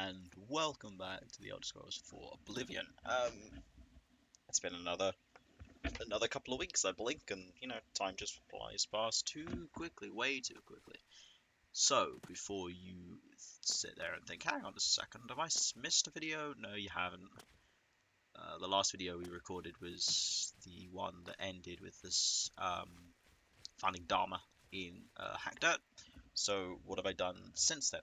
and welcome back to the Elder Scrolls 4 Oblivion. It's been another couple of weeks. I blink and, time just flies past too quickly, way too quickly. So, before you sit there and think, hang on a second, have I missed a video? No, you haven't. The last video we recorded was the one that ended with this, finding Dharma in Hackdirt. So, what have I done since then?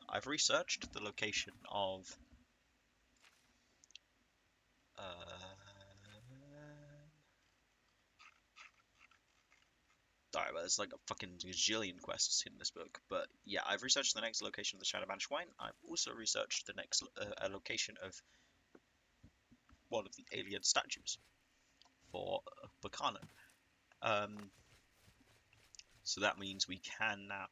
I've researched the location of well, there's like a fucking gajillion quests in this book, but yeah, I've researched the next location of the Shadowbanish wine. I've also researched the next location of one of the Ayleid Statutes for Umbacano. So that means we can now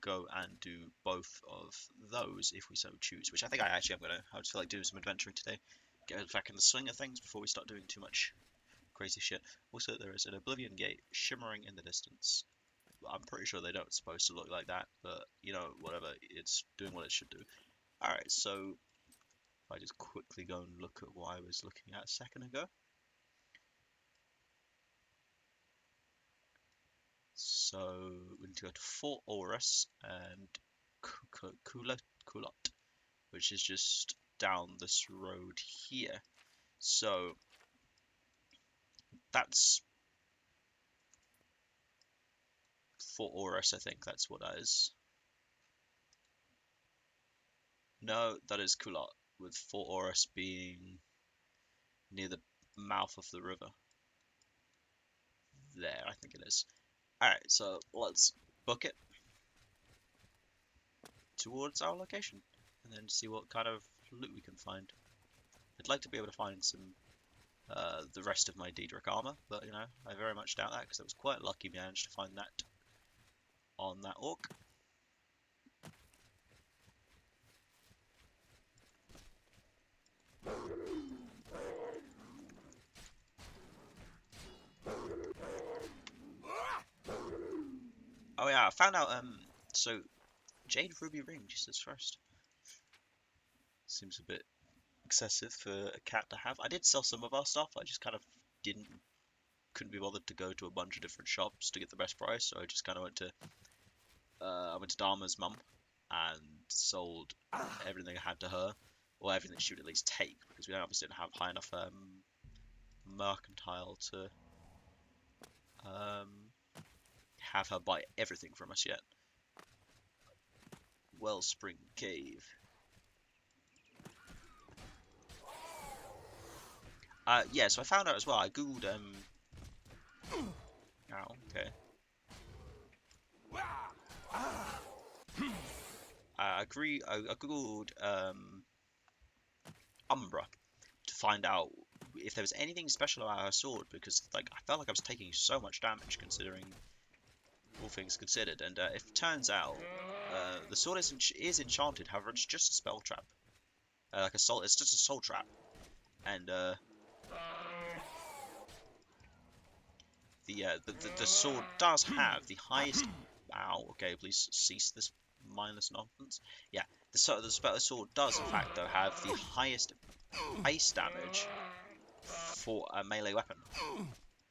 go and do both of those if we so choose, which I think I just feel like doing some adventuring today, get back in the swing of things before we start doing too much crazy shit. Also, there is an Oblivion gate shimmering in the distance. I'm pretty sure they don't supposed to look like that, but whatever, it's doing what it should do. Alright, so if I just quickly go and look at what I was looking at a second ago. So we need to go to Fort Aurus and Kulot, which is just down this road here. So that's Fort Aurus, I think that's what that is. No, that is Kulot, with Fort Aurus being near the mouth of the river. There, I think it is. Alright, so let's book it towards our location and then see what kind of loot we can find. I'd like to be able to find some the rest of my Daedric armor, but I very much doubt that because I was quite lucky we managed to find that on that orc. Oh yeah, I found out, so Jade Ruby Ring, Jesus Christ. Seems a bit excessive for a cat to have. I did sell some of our stuff, I just kind of couldn't be bothered to go to a bunch of different shops to get the best price, so I just kind of went to Dharma's mum and sold everything I had to her, or everything she would at least take, because we obviously didn't have high enough mercantile to have her buy everything from us yet. Wellspring Cave. Yeah, so I found out as well. I googled oh, okay. I googled Umbra to find out if there was anything special about her sword, because I felt like I was taking so much damage considering all things considered, and it turns out the sword is enchanted. However, it's just a spell trap, it's just a soul trap, and the sword does have the highest. Ow! Okay, please cease this mindless nonsense. Yeah, the sword does in fact though have the highest base damage for a melee weapon.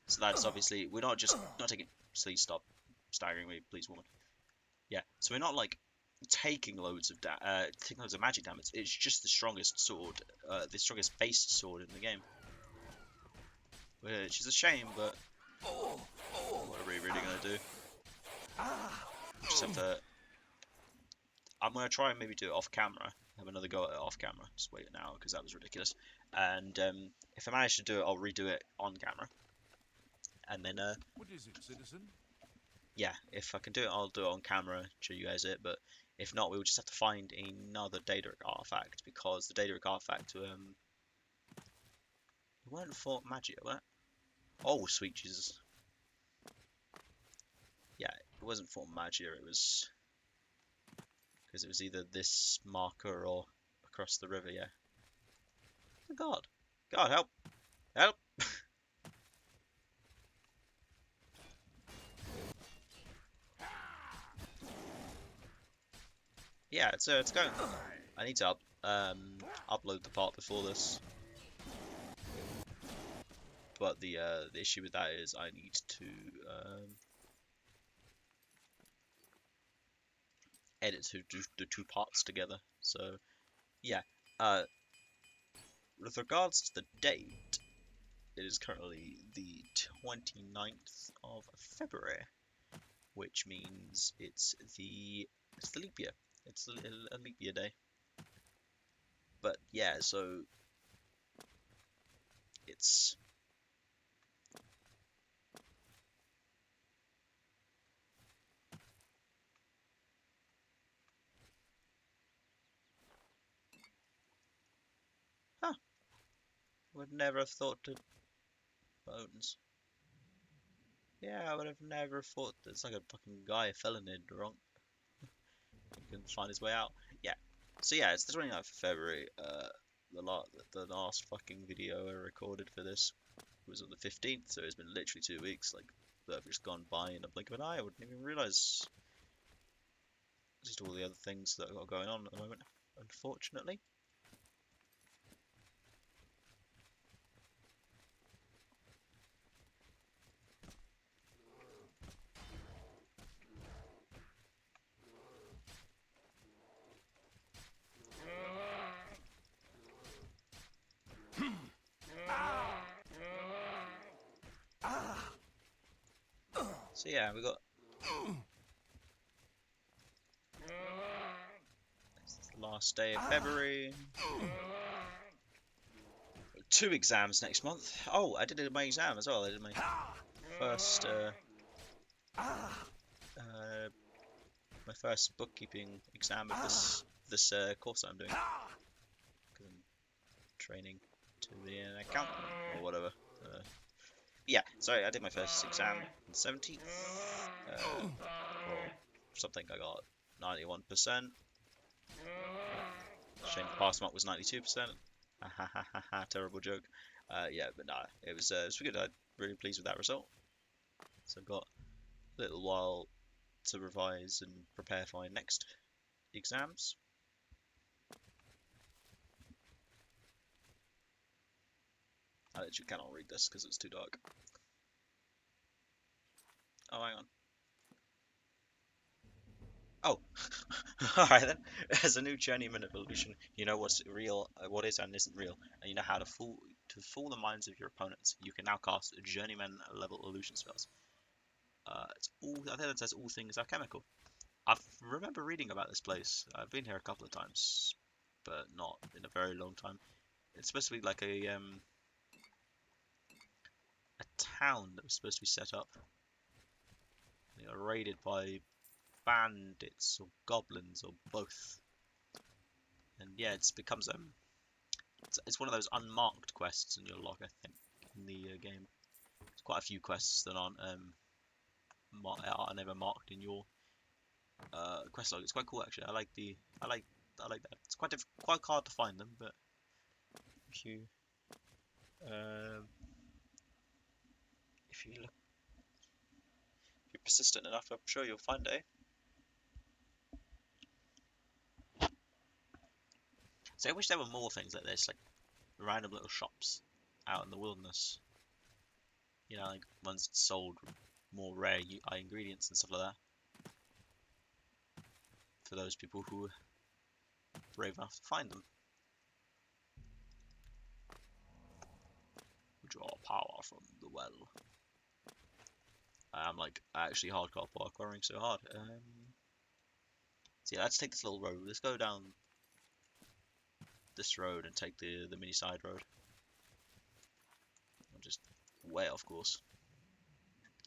So that's obviously we're not taking. Please stop staggering me, please, woman. Yeah, so we're not like taking loads of magic damage. It's just the strongest sword, the strongest base sword in the game, which is a shame. But what are we really gonna do? Just have to. I'm gonna try and maybe do it off camera. Have another go at it off camera. Just wait now because that was ridiculous. And if I manage to do it, I'll redo it on camera. And then what is it, citizen? Yeah, if I can do it, I'll do it on camera, show you guys it. But if not, we'll just have to find another Daedric artifact, because the Daedric artifact it weren't Fort Magia, were it? Oh, sweet Jesus. Yeah, it wasn't Fort Magia, it was because it was either this marker or across the river. Yeah. Oh God, help, help. yeah, it's going. I need to upload the part before this, but the issue with that is I need to edit to do the two parts together. So yeah, uh, with regards to the date, it is currently the 29th of February, which means it's the leap year. It's a leap year day. But yeah, so it's huh. Would never have thought to bones. Yeah, I would have never thought that it's like a fucking guy fell in it wrong. He can find his way out. Yeah. So yeah, it's the 29th of February. The last fucking video I recorded for this was on the 15th, so it's been literally 2 weeks. Like, that have just gone by in a blink of an eye. I wouldn't even realise just all the other things that I've got going on at the moment, unfortunately. So yeah, we got the last day of February. 2 exams next month. Oh, I did my exam as well. I did my first my first bookkeeping exam of this course that I'm doing, because I'm training to be an accountant or whatever. Yeah, sorry, I did my first exam on the 17th, or something. I got 91%. Shame the pass mark was 92%. Ha ha ha ha, terrible joke. Yeah, but nah, it was good. I'm really pleased with that result. So I've got a little while to revise and prepare for my next exams. I literally cannot read this because it's too dark. Oh, hang on. Oh, alright then. As a new journeyman of illusion, you know what's real, what is and isn't real, and you know how to fool the minds of your opponents. You can now cast journeyman level illusion spells. It's all. I think that says all things alchemical. I remember reading about this place. I've been here a couple of times, but not in a very long time. It's supposed to be like a town that was supposed to be set up. They got raided by bandits or goblins or both. And yeah, it's becomes it's one of those unmarked quests in your log, I think, in the game. There's quite a few quests that aren't are never marked in your quest log. It's quite cool actually. I like that. It's quite hard to find them, but if you um, if you look, if you're persistent enough, I'm sure you'll find it. So I wish there were more things like this, like random little shops out in the wilderness. You know, like ones that sold more rare ingredients and stuff like that. For those people who are brave enough to find them. Draw power from the well. I'm like actually hardcore parkouring so hard. So yeah, let's take this little road. Let's go down this road and take the mini side road. I'm just way off course.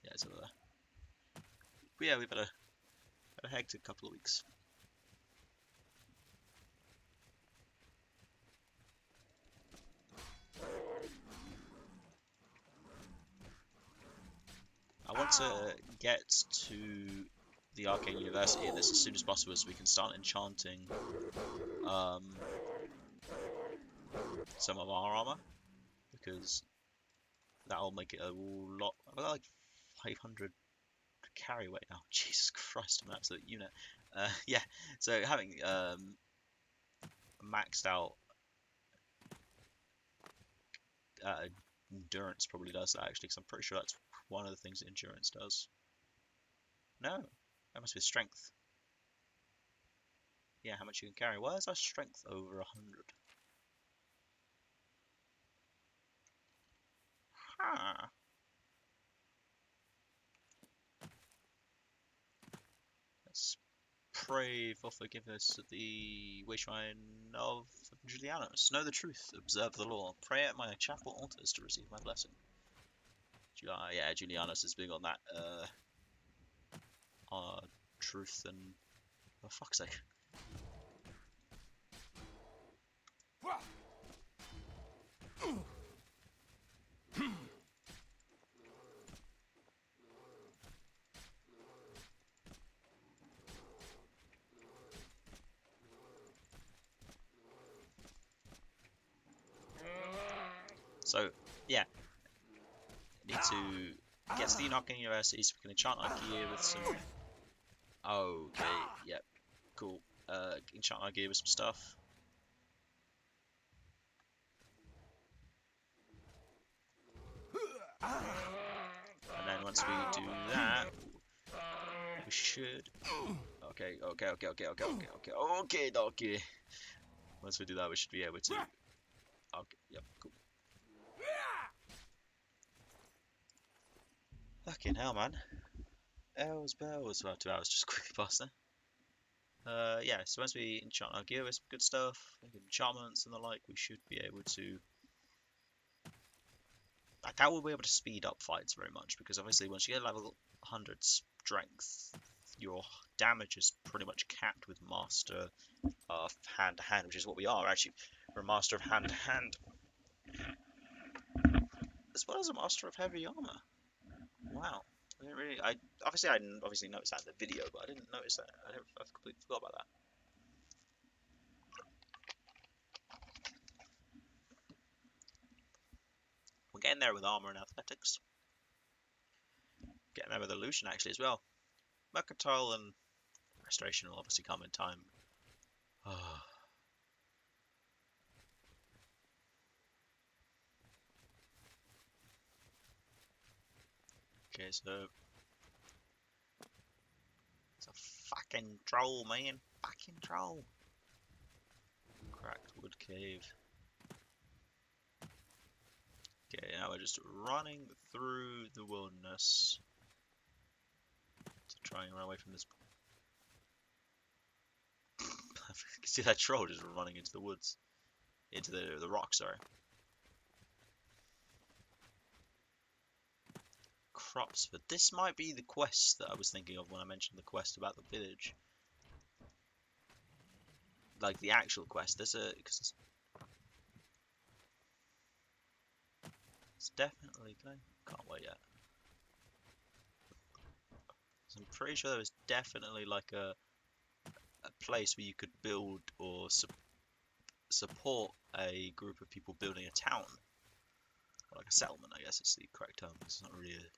Yeah, it's over there. But yeah, we better had a hectic couple of weeks. I want to get to the Arcane University in this as soon as possible so we can start enchanting some of our armor, because that'll make it a lot. I've got like 500 carry weight now. Jesus Christ, I'm an absolute unit. Yeah, so having maxed out endurance probably does that actually, because I'm pretty sure that's one of the things that endurance does. No, that must be strength. Yeah, how much you can carry. Why is our strength over 100? Huh. Let's pray for forgiveness at the Wayshrine of Julianos. Know the truth, observe the law, pray at my chapel altars to receive my blessing. Yeah, Julianos is big on that truth and, for fuck's sake. So, yeah, need to get to the Umbacano University so we can enchant our gear with some... Okay, yep, cool. Enchant our gear with some stuff. And then once we do that, we should... Okay. Once we do that, we should be able to... Okay, yep, cool. Fucking hell, man. Elves bells. Well, 2 hours just quickly passed there. Yeah, so once we enchant our gear with some good stuff, like enchantments and the like, we should be able to... I doubt we'll be able to speed up fights very much, because obviously once you get level 100 strength, your damage is pretty much capped with Master of Hand-to-Hand, which is what we are actually. We're a Master of Hand-to-Hand, as well as a Master of Heavy Armor. Wow. I didn't obviously notice that in the video, but I didn't notice that. I completely forgot about that. We're getting there with armor and athletics. Getting there with illusion actually as well. Mercantile and restoration will obviously come in time. Okay, so it's a fucking troll, man. Fucking troll. Cracked wood cave. Okay, now we're just running through the wilderness to try and run away from this. You can see that troll just running into the woods, into the rock. Sorry. Crops, but this might be the quest that I was thinking of when I mentioned the quest about the village. Like the actual quest. There's a because it's definitely going. Can't wait yet. So I'm pretty sure there was definitely like a place where you could build or support a group of people building a town, or like a settlement. I guess it's the correct term. It's not really a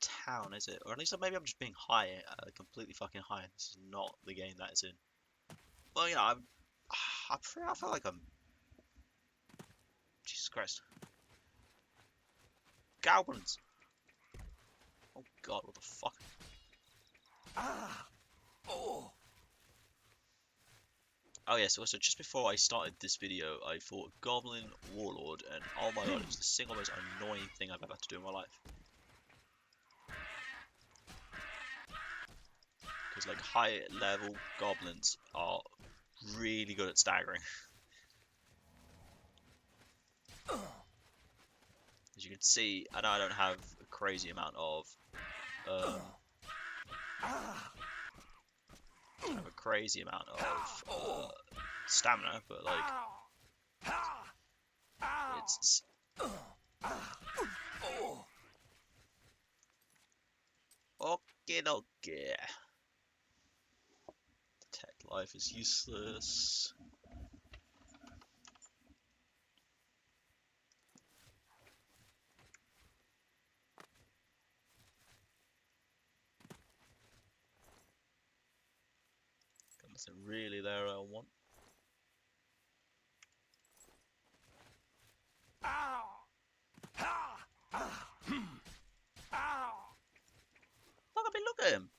town, is it? Or at least maybe I'm just being high, completely fucking high. This is not the game that it's in. Well, you know, I feel like I'm. Jesus Christ. Goblins! Oh god, what the fuck? Oh yeah, so also just before I started this video, I fought Goblin Warlord, and oh my god, it was the single most annoying thing I've ever had to do in my life. Because like high level goblins are really good at staggering. As you can see, I know I don't have a crazy amount of stamina, but like it's okay. Detect life is useless. Is it really there I want? Look at me, look at him!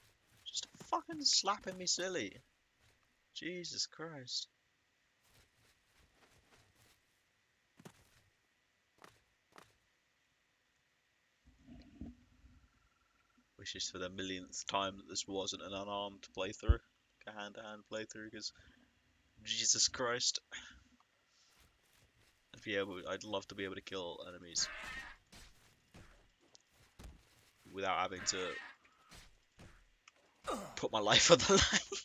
Just fucking slapping me silly. Jesus Christ. Wishes for the millionth time that this wasn't an unarmed playthrough. Like a hand-to-hand playthrough, because Jesus Christ. I'd love to be able to kill enemies without having to put my life on the line.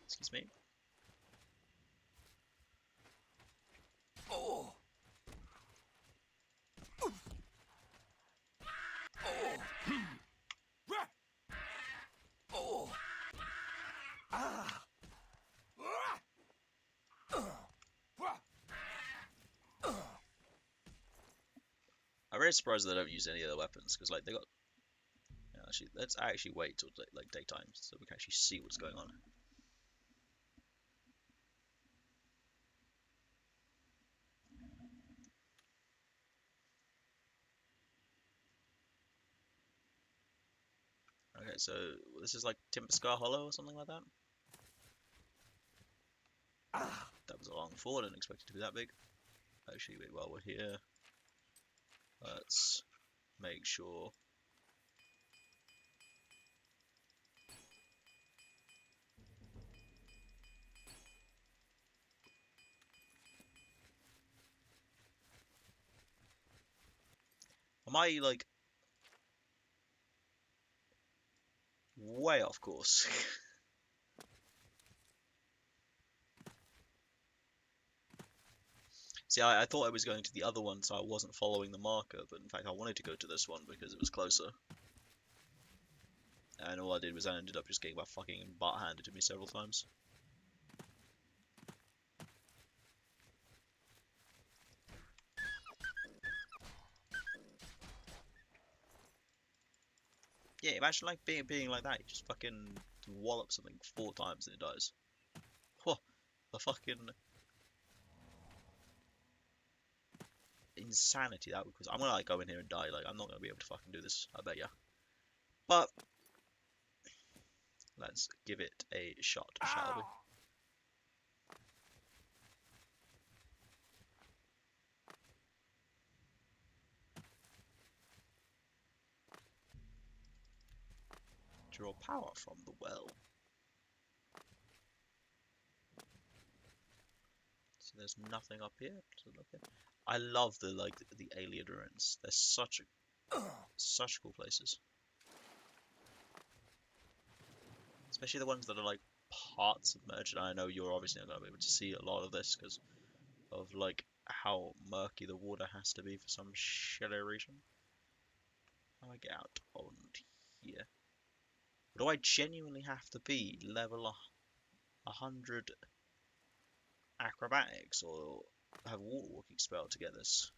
Excuse me. Oh. I'm really surprised they don't use any other weapons, because like they got. Yeah, actually, let's actually wait till like daytime so we can actually see what's going on. Okay, so this is like Timber Scar Hollow or something like that. That was a long fall. I didn't expect it to be that big. Actually, wait, while we're here, let's make sure. Am I like way off course? See, I thought I was going to the other one, so I wasn't following the marker, but in fact I wanted to go to this one because it was closer. And all I did was I ended up just getting my fucking butt handed to me several times. Yeah, imagine like being like that. You just fucking wallop something 4 times and it dies. Whoa, the fucking insanity that would cause. I'm gonna like go in here and die. Like I'm not gonna be able to fucking do this. I bet ya. But let's give it a shot, shall we? Draw power from the well. So there's nothing up here to look at. I love the the Ayleid ruins. They're such cool places. Especially the ones that are like part submerged. And I know you're obviously not gonna be able to see a lot of this because of like how murky the water has to be for some shitty reason. How do I get out on here? Do I genuinely have to be level 100 acrobatics or have water walking spell to get this?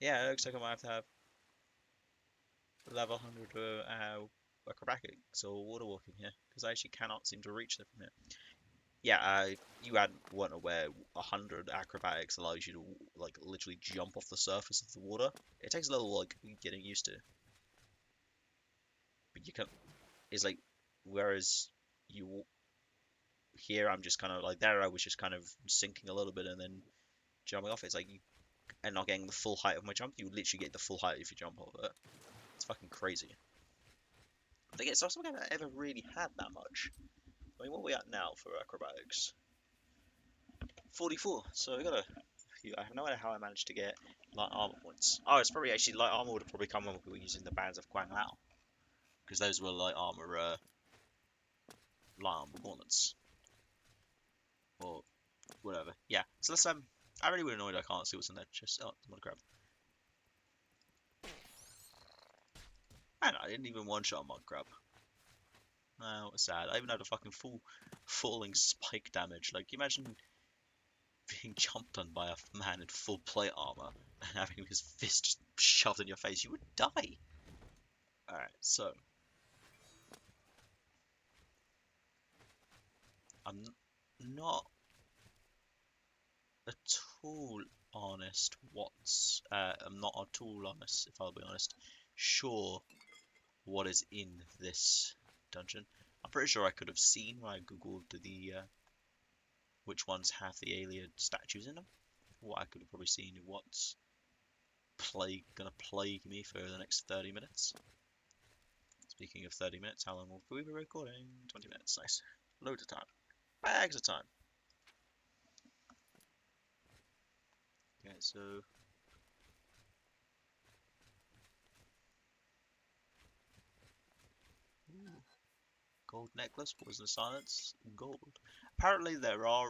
Yeah, it looks like I might have to have level 100 acrobatics or water walking here because I actually cannot seem to reach them from here. Yeah, you weren't aware 100 acrobatics allows you to like literally jump off the surface of the water. It takes a little like getting used to, but you can. It's like whereas you here I'm just kind of like there I was just kind of sinking a little bit and then jumping off. It's like you and not getting the full height of my jump. You literally get the full height if you jump off it. It's fucking crazy. I think it's not something I've ever really had that much. I mean, what are we at now for acrobatics? 44. So I got a few. I have no idea how I managed to get light armor points. Oh, it's probably actually light armor would have probably come when we were using the bands of Guang Lao, because those were light armor gauntlets or whatever. Yeah. So let's I'm really annoyed I can't see what's in there. Just oh, I'm gonna grab. Man, I didn't even one shot mud crab. Oh, what's sad. I even had a fucking full falling spike damage. Like, you imagine being jumped on by a man in full plate armor and having his fist just shoved in your face. You would die. Alright, so I'm not at all honest I'm not at all honest, if I'll be honest, sure what is in this dungeon. I'm pretty sure I could have seen when I googled the which ones have the Ayleid statues in them. What I could have probably seen what's gonna plague me for the next 30 minutes. Speaking of 30 minutes, how long will we be recording? 20 minutes, nice. Loads of time. Bags of time. Okay, so ooh, gold necklace, poison of silence, gold. Apparently there are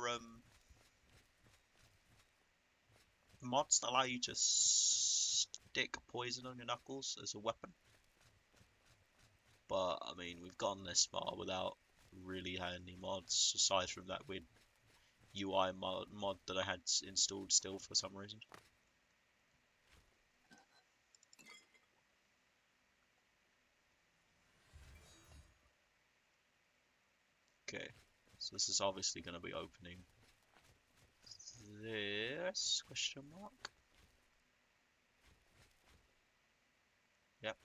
mods that allow you to stick poison on your knuckles as a weapon. But I mean, we've gone this far without really having any mods aside from that weird UI mod that I had installed still for some reason. Okay, so this is obviously going to be opening this question mark. Yep.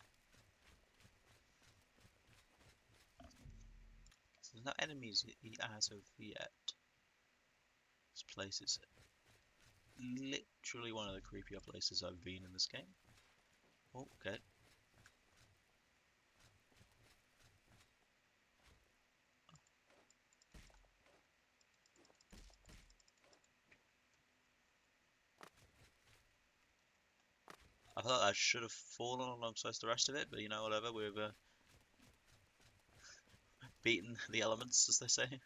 So there's no enemies as of yet. This place is literally one of the creepier places I've been in this game. Oh, okay. I thought I should have fallen alongside the rest of it, but you know, whatever, we've beaten the elements, as they say.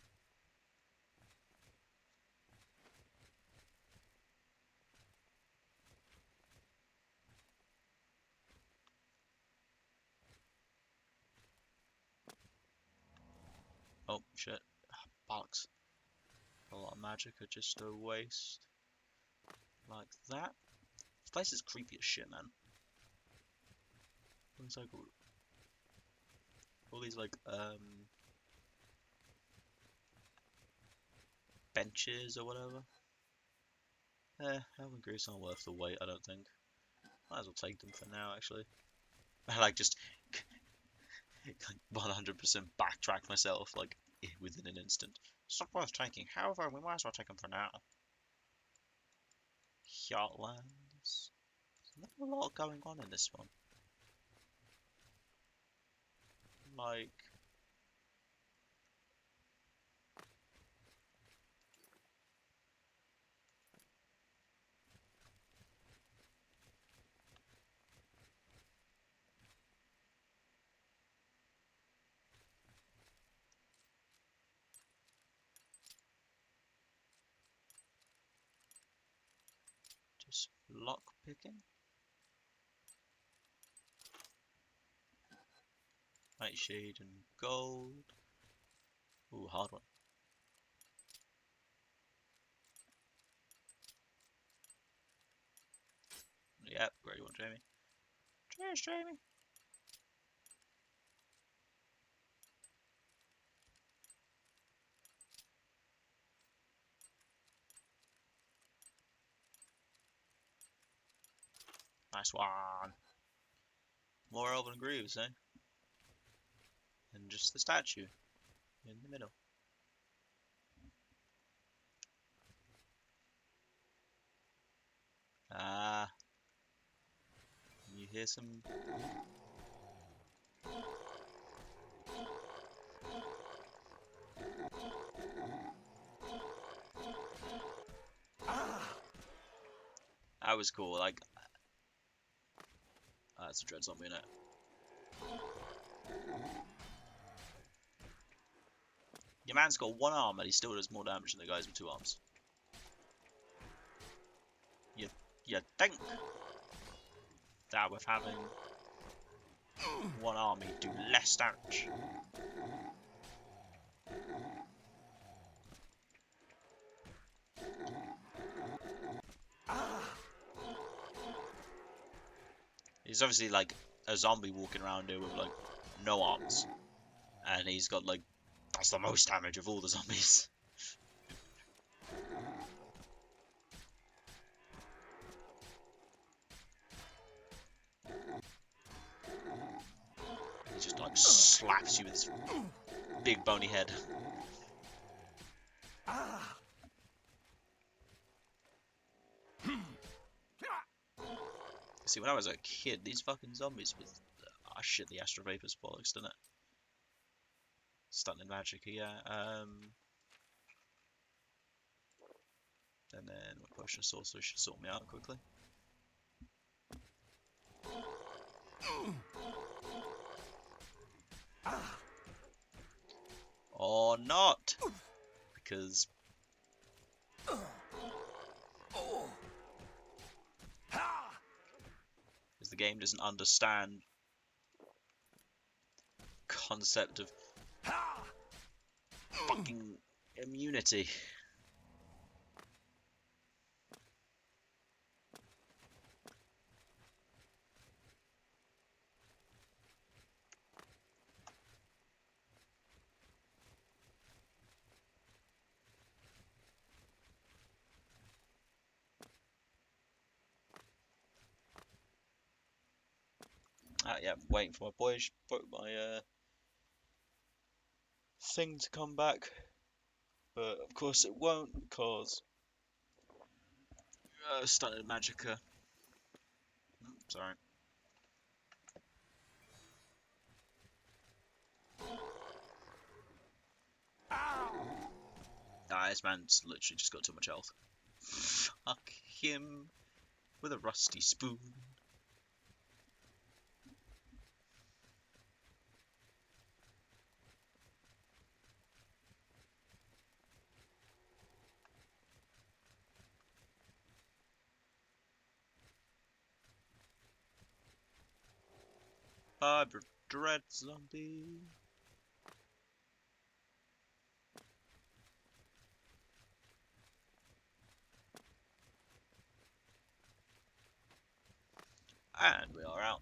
Oh, shit. Bollocks. A lot of magic are just a waste. Like that. This place is creepy as shit, man. It's like all these like benches or whatever. Elven Grease aren't worth the wait, I don't think. Might as well take them for now, actually. I like just 100% backtrack myself, like within an instant. It's not worth taking. However, we might as well take them for now. Heartlands. There's not a lot going on in this one. Like, just lock picking. Nightshade and gold. Ooh, hard one. Yep, great one, Jamie. Cheers, Jamie. Nice one. More elven grooves, eh? And just the statue in the middle. Ah, you hear some? That was cool. Like, that's a dread zombie in it. Your man's got one arm and he still does more damage than the guys with two arms. You think that with having one arm he'd do less damage? He's obviously like a zombie walking around here with like no arms, and he's got like that's the most damage of all the zombies. He just like slaps you with his big bony head. See, when I was a kid, these fucking zombies was shit. The Astral Vapor's bollocks, didn't it? Stunning magic, yeah. And then my potion of sorcery should sort me out quickly. Or not, because the game doesn't understand concept of fucking immunity. Yeah, I'm waiting for my thing to come back, but of course it won't because stunning magicka. Sorry. Nah, this man's literally just got too much health. Fuck him with a rusty spoon. I dread zombie. And we are out.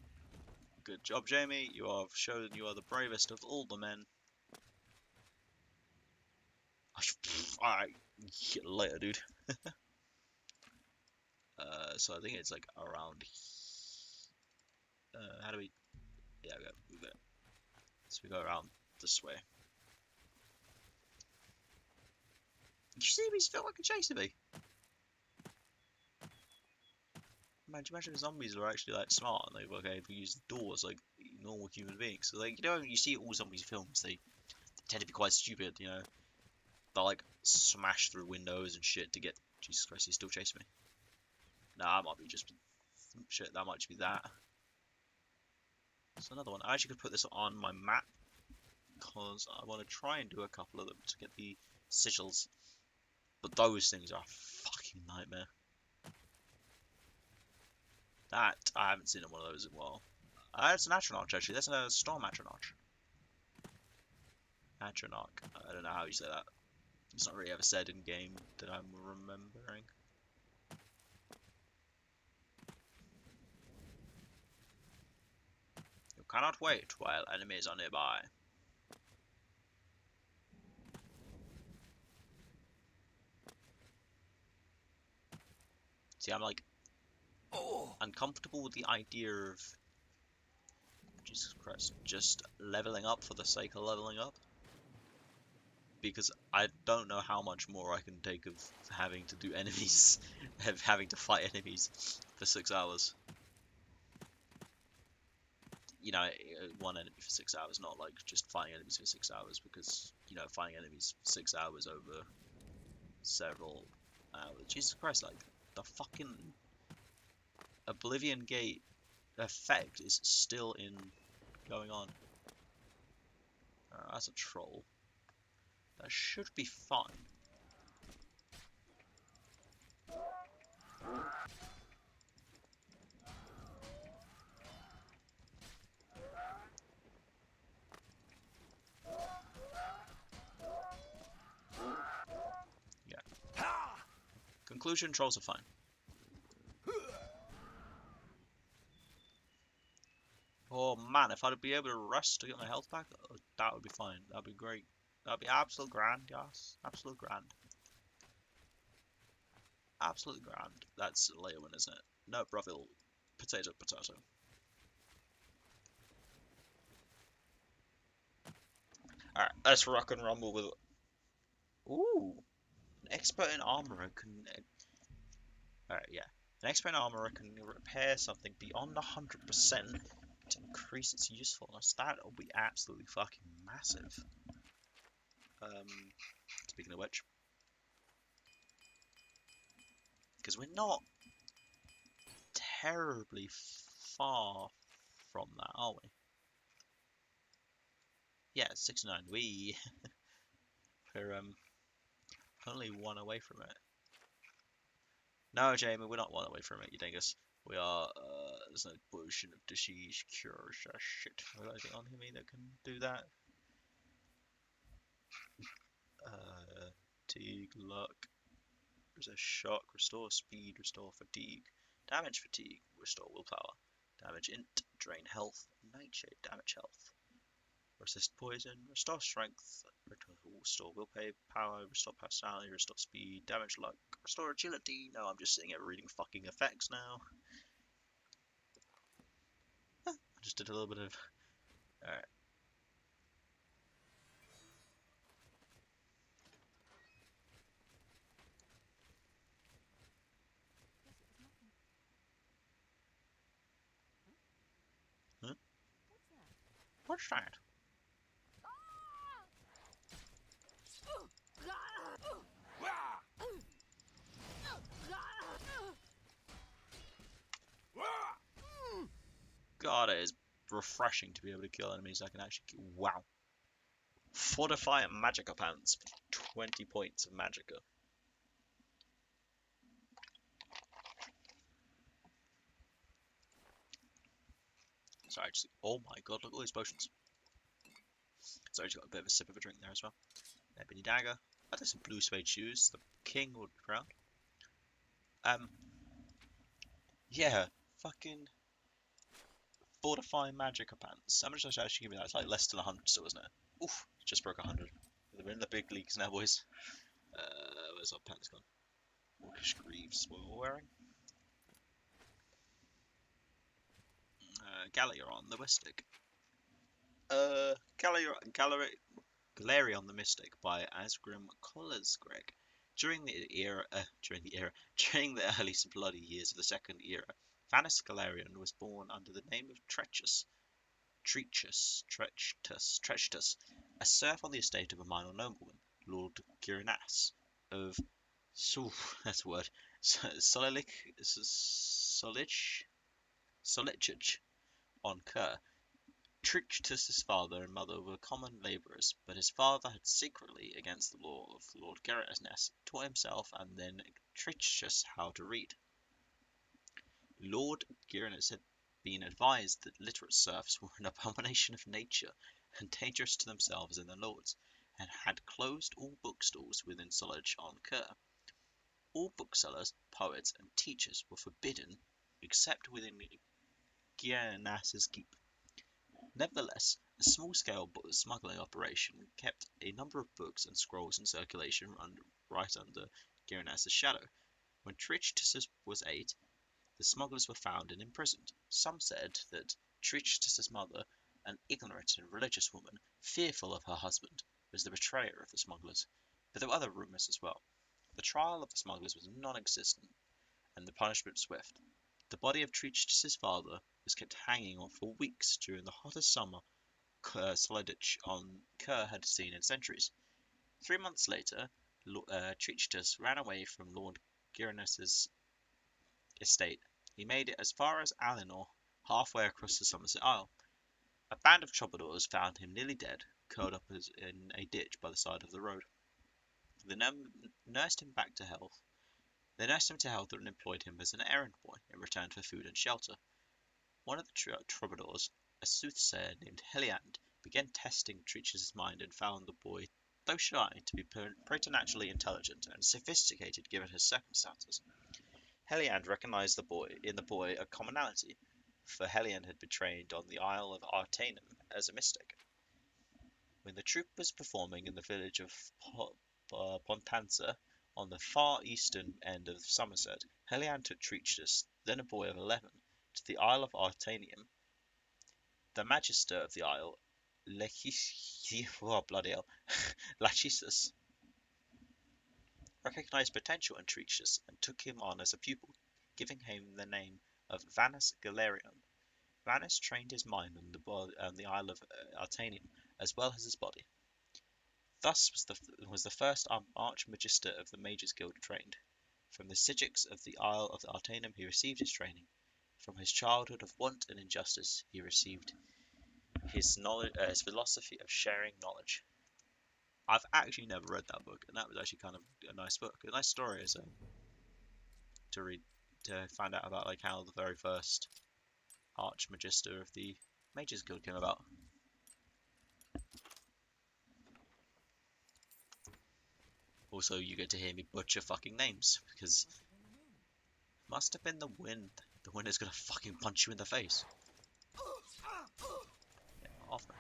Good job, Jamie. You have shown you are the bravest of all the men. Alright, later, dude. So I think it's like around. How do we? Yeah, we go move it. So we go around this way. Did you see these feel like a chasing me? Man, do you imagine the zombies are actually like smart and they've okay, we use doors like normal human beings. So like, you know, you see all zombies films, they tend to be quite stupid, you know. They'll like smash through windows and shit to get. Jesus Christ, he's still chasing me. Nah, that might be just shit. That might just be that. There's another one. I actually could put this on my map because I want to try and do a couple of them to get the sigils. But those things are a fucking nightmare. That I haven't seen one of those in a while. It's an Atronach actually. That's a Storm Atronach. Atronach. I don't know how you say that. It's not really ever said in game that I'm remembering. You cannot wait while enemies are nearby. See, I'm like uncomfortable with the idea of Jesus Christ, just leveling up for the sake of leveling up. Because I don't know how much more I can take of having to do enemies, of having to fight enemies for 6 hours. You know, one enemy for 6 hours, not like just fighting enemies for 6 hours, because, you know, fighting enemies for 6 hours over several hours. Jesus Christ, like, the fucking Oblivion Gate effect is still going on. That's a troll. That should be fine. Yeah. Conclusion, trolls are fine. man, if I'd be able to rest to get my health back, that would be fine. That'd be great. That'd be absolute grand, yes. Absolute grand. Absolute grand. That's Leowin, isn't it? No, Breville. Potato, potato. Alright, let's rock and rumble with... Ooh! An expert in armorer can... Alright, yeah. An expert in armorer can repair something beyond 100% to increase its usefulness. That'll be absolutely fucking massive. Speaking of which... Because we're not terribly far from that, are we? Yeah, 69. We're only one away from it. No, Jamie, we're not one away from it, you dingus. We are, there's no potion of disease cure, shit. Have anything on me that can do that? Fatigue, luck, resist shock, restore speed, restore fatigue, damage fatigue, restore willpower, damage int, drain health, nightshade, damage health, resist poison, restore strength, restore willpower, restore personality, restore speed, damage luck, restore agility. No, I'm just sitting here reading fucking effects now. I just did a little bit of... Alright. Huh? What's that? God, it is refreshing to be able to kill enemies I can actually kill. Wow. Fortify Magicka Pants for 20 points of Magicka. Sorry, just... Oh my god, look at all these potions. Sorry, just got a bit of a sip of a drink there as well. Ebony Dagger. I think some blue suede shoes. The king would be proud. Yeah, fucking... Fortify Magicka Pants. How much does that actually give me that? It's like less than 100 still, isn't it? Oof, just broke 100. We're in the big leagues now, boys. Where's our pants gone? Orcish Greaves, what we're wearing. Galerion the Mystic. Galerion the Mystic by Asgrim Collersgreg. During the early bloody years of the Second Era, Vanus Galerion was born under the name of Treachetus, a serf on the estate of a minor nobleman, Lord Girinas of that's a word. Solichich on Ker. Treachetus's father and mother were common labourers, but his father had secretly, against the law of Lord Girinas, taught himself and then Treachetus how to read. Lord Girinas had been advised that literate serfs were an abomination of nature and dangerous to themselves and their lords, and had closed all bookstalls within Solichich on Ker. All booksellers, poets, and teachers were forbidden, except within Giernas's keep. Nevertheless, a small-scale smuggling operation kept a number of books and scrolls in circulation right under Giernas's shadow. When Treachetus was 8, the smugglers were found and imprisoned. Some said that Treachetus's mother, an ignorant and religious woman, fearful of her husband, was the betrayer of the smugglers. But there were other rumours as well. The trial of the smugglers was non-existent, and the punishment swift. The body of Treachetus's father was kept hanging on for weeks during the hottest summer Solichich on Ker had seen in centuries. 3 months later, Treachetus ran away from Lord Girinas' estate. He made it as far as Alinor, halfway across the Somerset Isle. A band of troubadours found him nearly dead, curled up in a ditch by the side of the road. They nursed him back to health. They nursed him to health and employed him as an errand boy in return for food and shelter. One of the troubadours, a soothsayer named Heliand, began testing Treachetus's mind and found the boy, though shy, to be preternaturally intelligent and sophisticated given his circumstances. Heliand recognized in the boy a commonality. for Helion had been trained on the Isle of Artanum as a mystic. When the troop was performing in the village of Pontanza, on the far eastern end of Somerset, Helion took Treacherous, then a boy of 11, to the Isle of Artanium. The magister of the isle, Lachesis, recognized potential in Treacherous and took him on as a pupil, giving him the name of Vanus Galerion. Vanus trained his mind on the Isle of Artanium, as well as his body. Thus was the first Archmagister of the Mages Guild trained. From the Sigics of the Isle of Artanum he received his training. From his childhood of want and injustice he received his philosophy of sharing knowledge. I've actually never read that book, and that was actually kind of a nice book, a nice story to read, to find out about like how the very first Archmagister of the Mages Guild came about. Also, you get to hear me butcher fucking names, because it must have been the wind. The wind is gonna fucking punch you in the face. Get off me.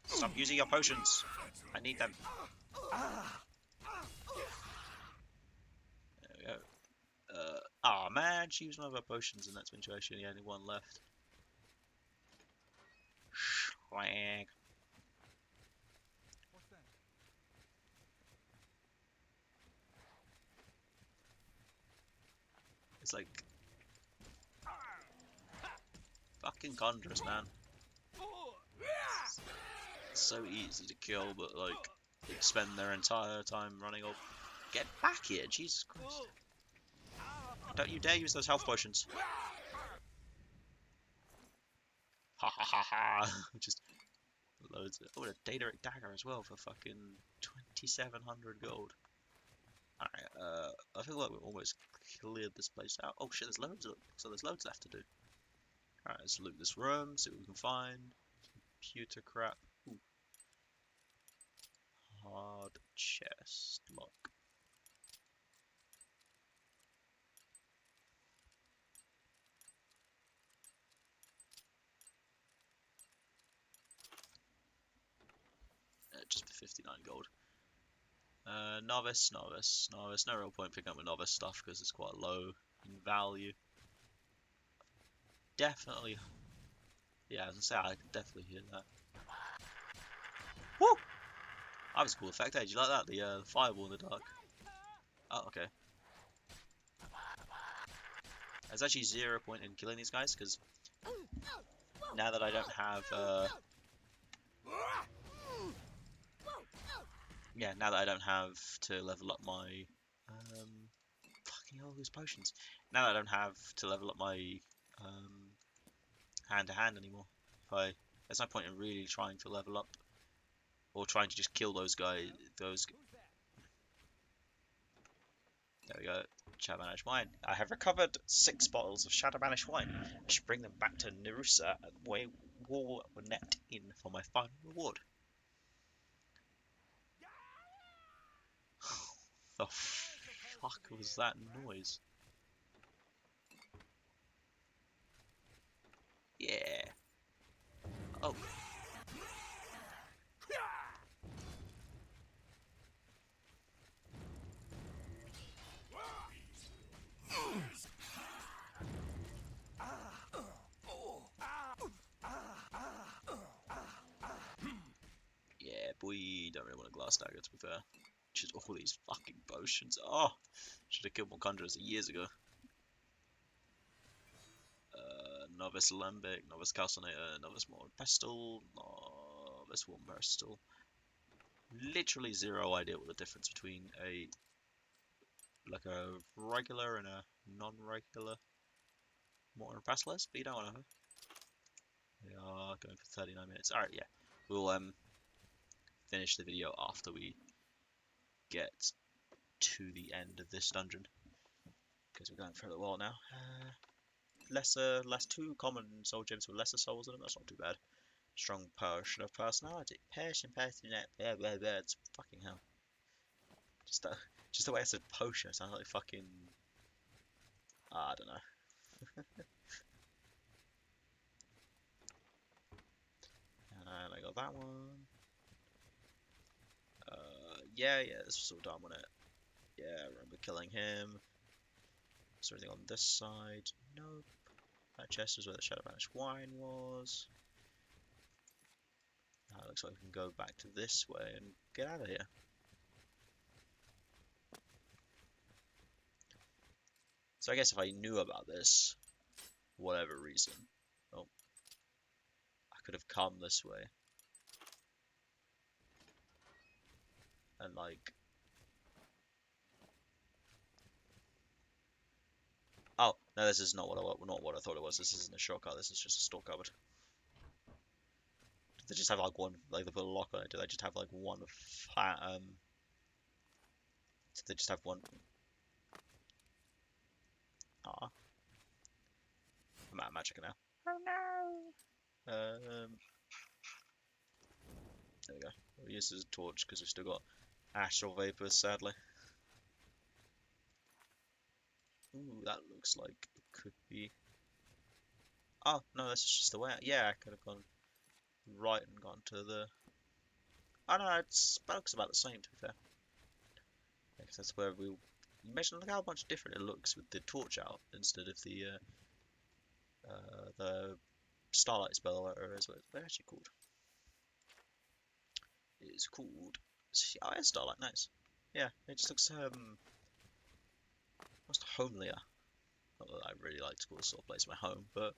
Stop using your potions. I need them. There we go. Ah, man, she used one of her potions in that situation. He only one left. Schlag. It's like fucking Conjurers, man. It's so easy to kill, but like they spend their entire time running up. Get back here, Jesus Christ! Don't you dare use those health potions. Ha ha ha ha! Just loads of. Oh, and a Daedalic dagger as well for fucking 2,700 gold. Alright, I feel like we've almost cleared this place out. Oh shit, there's loads left to do. Alright, let's loot this room, see what we can find. Computer crap. Ooh. Hard chest lock. Just for 59 gold. Novice. No real point picking up with novice stuff because it's quite low in value. Definitely. Yeah, I was gonna say, I can definitely hear that. Woo! That was a cool effect, eh? Did you like that? The fireball in the dark. Oh, okay. There's actually 0 point in killing these guys because now that I don't have now that I don't have to level up my fucking hell, these potions. Now that I don't have to level up my hand to hand anymore. There's no point in really trying to level up or trying to just kill those guys. There we go. Shadowbanish wine. I have recovered 6 bottles of Shadowbanish wine. I should bring them back to Nerusa and war net in for my final reward. The fuck was that noise? Yeah. Oh. Yeah, boy, don't really want a glass dagger to be fair. Just all these fucking potions. Oh, should have killed more conjurers years ago. Novice Lambic, Novice Calcinator, Novice Morn Pestle, Novice Warm Pestle. Literally 0 idea what the difference between a regular and a non-regular Mortar and Pestle is, but you don't want to. We are going for 39 minutes. Alright, yeah. We'll finish the video after we get to the end of this dungeon. Because we're going for a little while now. Less 2 common soul gems with lesser souls in them, that's not too bad. Strong potion of personality. Passion, blah, blah, blah, it's fucking hell. Just the way I said potion, it sounds like fucking. I don't know. And I got that one. Yeah, this was all done, wasn't it? Yeah, I remember killing him. Is there anything on this side? Nope. That chest is where the Shadowbanish wine was. Now it looks like we can go back to this way and get out of here. So I guess if I knew about this, for whatever reason, oh, I could have come this way. And like... Oh, no, this is not what I thought it was. This isn't a shortcut, this is just a store cupboard. Do they just have like one, like they put a lock on it? Do they just have like one flat, do they just have one? Ah, I'm out of magic now. Oh no! There we go. We'll use this as a torch because we've still got astral vapors, sadly. Ooh, that looks like it could be. Oh no, this is just the way. Yeah, I could have gone right and gone to the. Oh no, that looks about the same to be fair. Because that's where we. Imagine look how much different it looks with the torch out instead of the starlight spell or whatever it is. What it's actually called? It's called. Oh, it's starlight. Nice. Yeah, it just looks almost homelier. Not that I really like to call this sort of place my home, but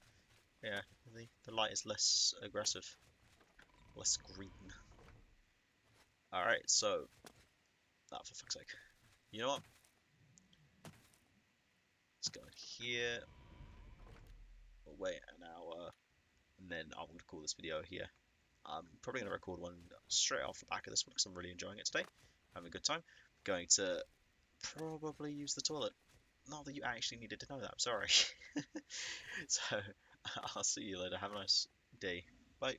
yeah, the light is less aggressive, less green. Alright, so, for fuck's sake. You know what? Let's go in here. We'll wait an hour, and then I'm going to call this video here. I'm probably going to record one straight off the back of this one because I'm really enjoying it today. Having a good time. Going to probably use the toilet. Not that you actually needed to know that, I'm sorry. So, I'll see you later. Have a nice day. Bye.